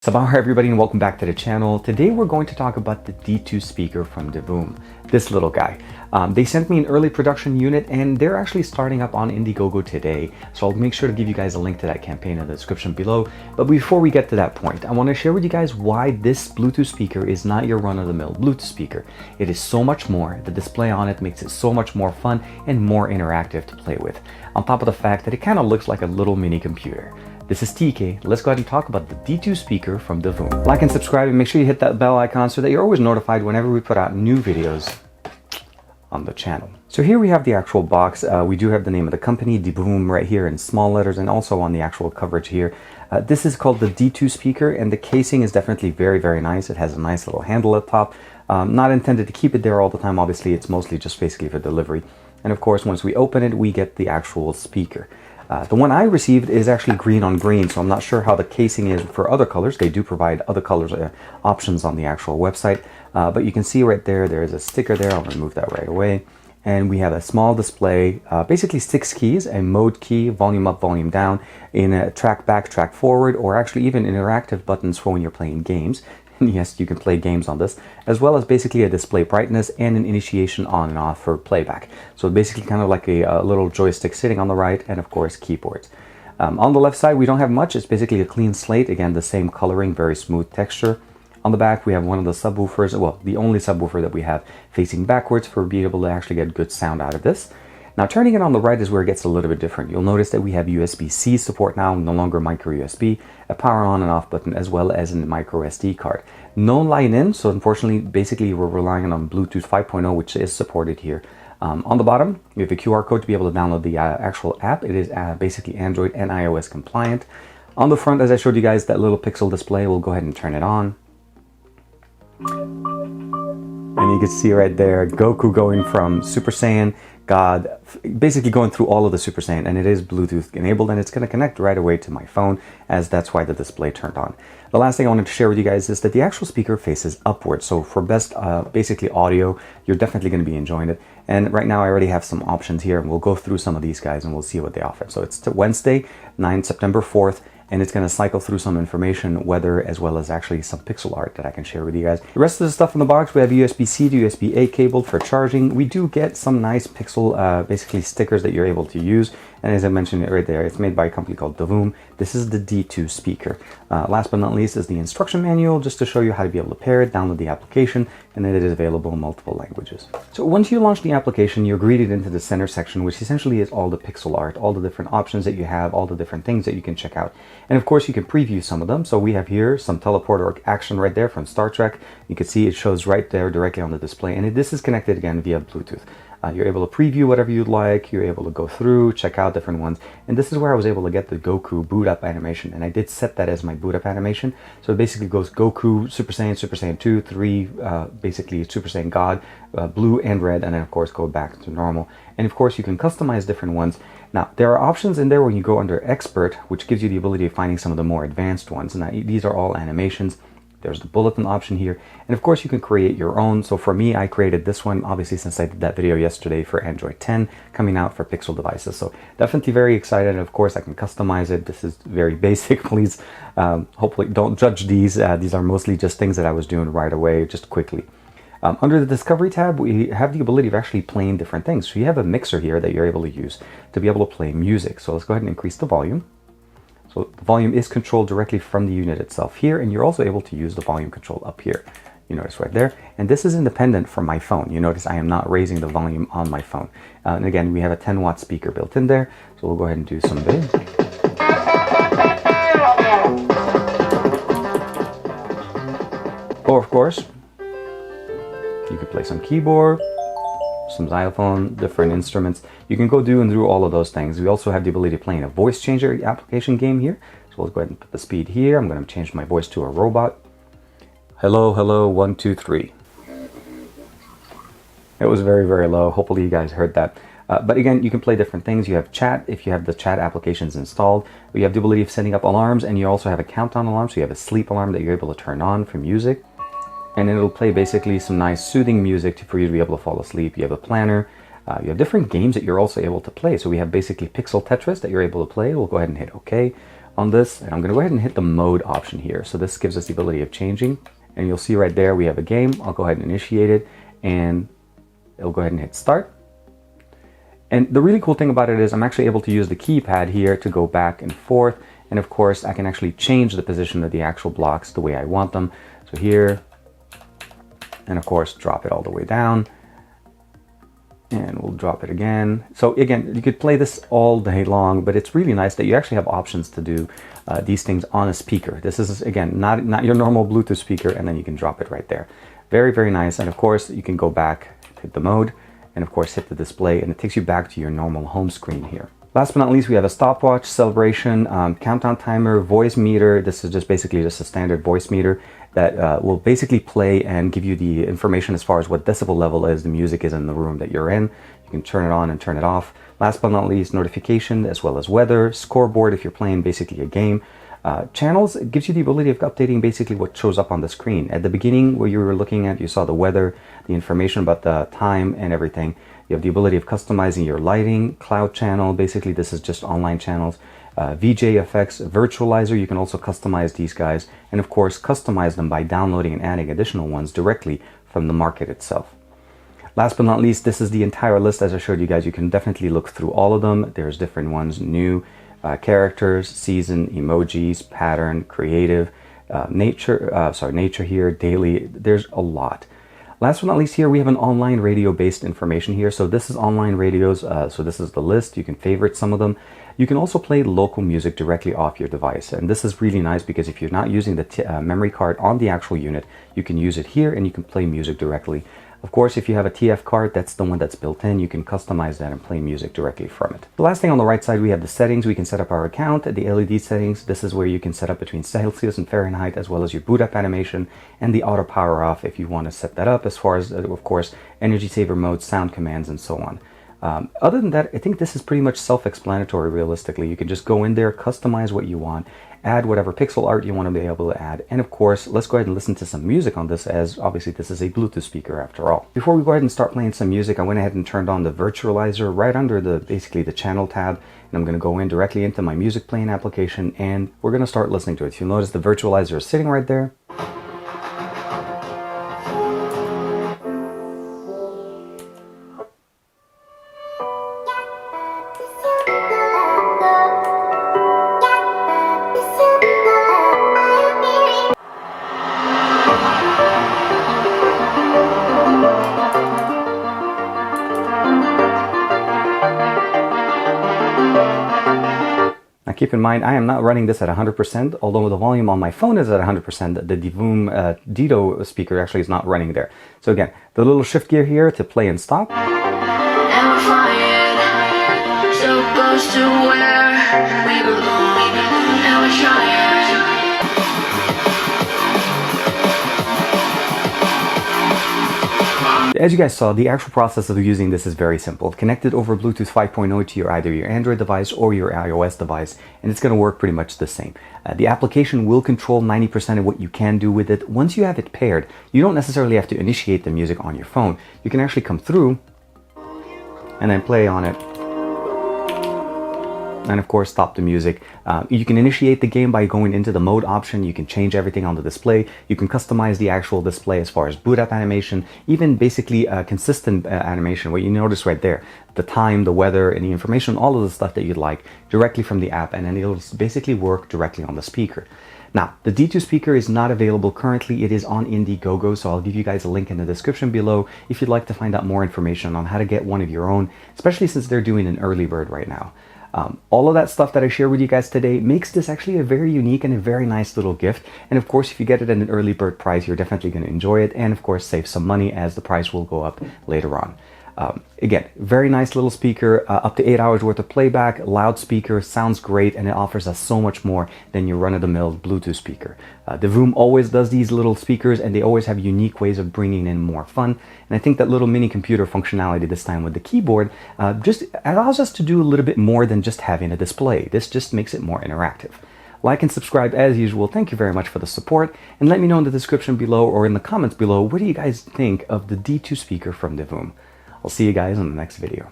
Sabah everybody and welcome back to the channel. Today we're going to talk about the D2 speaker from Devoom, this little guy. They sent me an early production unit and they're actually starting up on Indiegogo today. So I'll make sure to give you guys a link to that campaign in the description below. But before we get to that point, I want to share with you guys why this Bluetooth speaker is not your run-of-the-mill Bluetooth speaker. It is so much more. The display on it makes it so much more fun and more interactive to play with. On top of the fact that it kind of looks like a little mini computer. This is TK. Let's go ahead and talk about the D2 speaker from Devoom. Like and subscribe and make sure you hit that bell icon so that you're always notified whenever we put out new videos on the channel. So here we have the actual box. We do have the name of the company, Devoom, right here in small letters and also on the actual coverage here. This is called the D2 speaker and the casing is definitely very, very nice. It has a nice little handle up top. Not intended to keep it there all the time. Obviously, it's mostly just basically for delivery. And of course, once we open it, we get the actual speaker. The one I received is actually green on green, so I'm not sure how the casing is for other colors. They do provide other colors options on the actual website, but you can see right there, there is a sticker there. I'll remove that right away. And we have a small display, basically 6 keys, a mode key, volume up, volume down, in a track back, track forward, or actually even interactive buttons for when you're playing games. Yes, you can play games on this, as well as basically a display brightness and an initiation on and off for playback. So basically kind of like a little joystick sitting on the right and of course keyboards. On the left side, we don't have much. It's basically a clean slate. Again, the same coloring, very smooth texture. On the back, we have one of the subwoofers, well, the only subwoofer that we have facing backwards for being able to actually get good sound out of this. Now, turning it on the right is where it gets a little bit different. You'll notice that we have USB-C support now, no longer micro USB, a power on and off button, as well as a micro SD card. No line in, so unfortunately, basically, we're relying on Bluetooth 5.0, which is supported here. On the bottom, you have a QR code to be able to download the actual app. It is basically Android and iOS compliant. On the front, as I showed you guys, that little pixel display, we'll go ahead and turn it on. And you can see right there, Goku going from Super Saiyan, God, basically going through all of the Super Saiyan, and it is Bluetooth enabled, and it's going to connect right away to my phone, as that's why the display turned on. The last thing I wanted to share with you guys is that the actual speaker faces upward, so for best basically audio, you're definitely going to be enjoying it. And right now I already have some options here, and we'll go through some of these guys and we'll see what they offer. So it's Wednesday, September 4th, and it's going to cycle through some information, weather, as well as actually some pixel art that I can share with you guys. The rest of the stuff in the box, we have USB-C to USB-A cable for charging. We do get some nice pixel, basically stickers that you're able to use. And as I mentioned right there, it's made by a company called Devoom. This is the D2 speaker. Last but not least is the instruction manual, just to show you how to be able to pair it, download the application, and then it is available in multiple languages. So once you launch the application, you're greeted into the center section, which essentially is all the pixel art, all the different options that you have, all the different things that you can check out. And of course, you can preview some of them. So we have here some teleporter action right there from Star Trek. You can see it shows right there directly on the display. And this is connected again via Bluetooth. You're able to preview whatever you'd like. You're able to go through, check out different ones. And this is where I was able to get the Goku boot up animation. And I did set that as my boot up animation. So it basically goes Goku, Super Saiyan 2, 3, basically Super Saiyan God, blue and red, and then of course go back to normal. And of course you can customize different ones. Now, there are options in there when you go under Expert, which gives you the ability of finding some of the more advanced ones. Now, these are all animations. There's the bulletin option here. And of course, you can create your own. So for me, I created this one, obviously, since I did that video yesterday for Android 10 coming out for Pixel devices. So definitely very excited. And of course, I can customize it. This is very basic. Please, hopefully don't judge these. These are mostly just things that I was doing right away, just quickly. Under the Discovery tab, we have the ability of actually playing different things. So you have a mixer here that you're able to use to be able to play music. So let's go ahead and increase the volume. So the volume is controlled directly from the unit itself here, and you're also able to use the volume control up here. You notice right there. And this is independent from my phone. You notice I am not raising the volume on my phone. And again, we have a 10-watt speaker built in there. So we'll go ahead and do some bit. Or of course, you could play some keyboard, some xylophone, different instruments. You can go do all of those things. We also have the ability to play in a voice changer application game here. So let's go ahead and put the speed here. I'm going to change my voice to a robot. Hello, hello, 1, 2, 3. It was very, very low. Hopefully you guys heard that. But again, you can play different things. You have chat if you have the chat applications installed. You have the ability of setting up alarms, and you also have a countdown alarm. So you have a sleep alarm that you're able to turn on for music. And it'll play basically some nice soothing music for you to be able to fall asleep. You have a planner. You have different games that you're also able to play. So we have basically Pixel Tetris that you're able to play. We'll go ahead and hit OK. on this, and I'm going to go ahead and hit the mode option here. So this gives us the ability of changing, and you'll see right there we have a game. I'll go ahead and initiate it, and it'll go ahead and hit start. And the really cool thing about it is I'm actually able to use the keypad here to go back and forth, and of course I can actually change the position of the actual blocks the way I want them. So here, and of course drop it all the way down, and we'll drop it again. So again, you could play this all day long, but it's really nice that you actually have options to do these things on a speaker. This is, again, not your normal Bluetooth speaker, and then you can drop it right there. Very, very nice. And of course, you can go back, hit the mode, and of course hit the display, and it takes you back to your normal home screen here. Last but not least, we have a stopwatch, celebration, countdown timer, voice meter. This is just basically just a standard voice meter that will basically play and give you the information as far as what decibel level is the music is in the room that you're in. You can turn it on and turn it off. Last but not least, notification as well as weather, scoreboard if you're playing basically a game. Channels, it gives you the ability of updating basically what shows up on the screen. At the beginning where you were looking at, you saw the weather, the information about the time and everything. You have the ability of customizing your lighting, cloud channel, basically this is just online channels, VJ effects, virtualizer, you can also customize these guys, and of course customize them by downloading and adding additional ones directly from the market itself. Last but not least, this is the entire list as I showed you guys. You can definitely look through all of them. There's different ones, new, characters, season, emojis, pattern, creative, nature here, daily, there's a lot. Last but not least, here we have an online radio based information here. So this is online radios. So this is the list. You can favorite some of them. You can also play local music directly off your device. And this is really nice because if you're not using the memory card on the actual unit, you can use it here and you can play music directly. Of course, if you have a TF card, that's the one that's built in. You can customize that and play music directly from it. The last thing on the right side, we have the settings. We can set up our account, the LED settings. This is where you can set up between Celsius and Fahrenheit, as well as your boot up animation and the auto power off if you want to set that up, as far as, of course, energy saver mode, sound commands, and so on. Other than that, I think this is pretty much self-explanatory realistically. You can just go in there, customize what you want, add whatever pixel art you want to be able to add, and of course, let's go ahead and listen to some music on this, as obviously this is a Bluetooth speaker after all. Before we go ahead and start playing some music, I went ahead and turned on the virtualizer right under basically the channel tab, and I'm going to go in directly into my music playing application, and we're going to start listening to it. You'll notice the virtualizer is sitting right there. Keep in mind, I am not running this at 100%, although the volume on my phone is at 100%, the Divoom Dito speaker actually is not running there. So again, the little shift gear here to play and stop. And we're flying, so close to where we belong, and we're trying. As you guys saw, the actual process of using this is very simple. Connect it over Bluetooth 5.0 to either your Android device or your iOS device, and it's going to work pretty much the same. The application will control 90% of what you can do with it. Once you have it paired, you don't necessarily have to initiate the music on your phone. You can actually come through and then play on it, and of course stop the music. You can initiate the game by going into the mode option. You can change everything on the display. You can customize the actual display as far as boot up animation, even basically consistent animation, what you notice right there, the time, the weather, and the information, all of the stuff that you'd like directly from the app, and then it'll basically work directly on the speaker. Now, the D2 speaker is not available currently. It is on Indiegogo, so I'll give you guys a link in the description below if you'd like to find out more information on how to get one of your own, especially since they're doing an early bird right now. All of that stuff that I share with you guys today makes this actually a very unique and a very nice little gift. And of course, if you get it at an early bird price, you're definitely going to enjoy it, and of course save some money as the price will go up later on. Again, very nice little speaker, up to 8 hours worth of playback, loudspeaker, sounds great, and it offers us so much more than your run-of-the-mill Bluetooth speaker. Divoom always does these little speakers, and they always have unique ways of bringing in more fun. And I think that little mini computer functionality this time with the keyboard just allows us to do a little bit more than just having a display. This just makes it more interactive. Like and subscribe as usual. Thank you very much for the support, and let me know in the description below or in the comments below, what do you guys think of the D2 speaker from Divoom? I'll see you guys in the next video.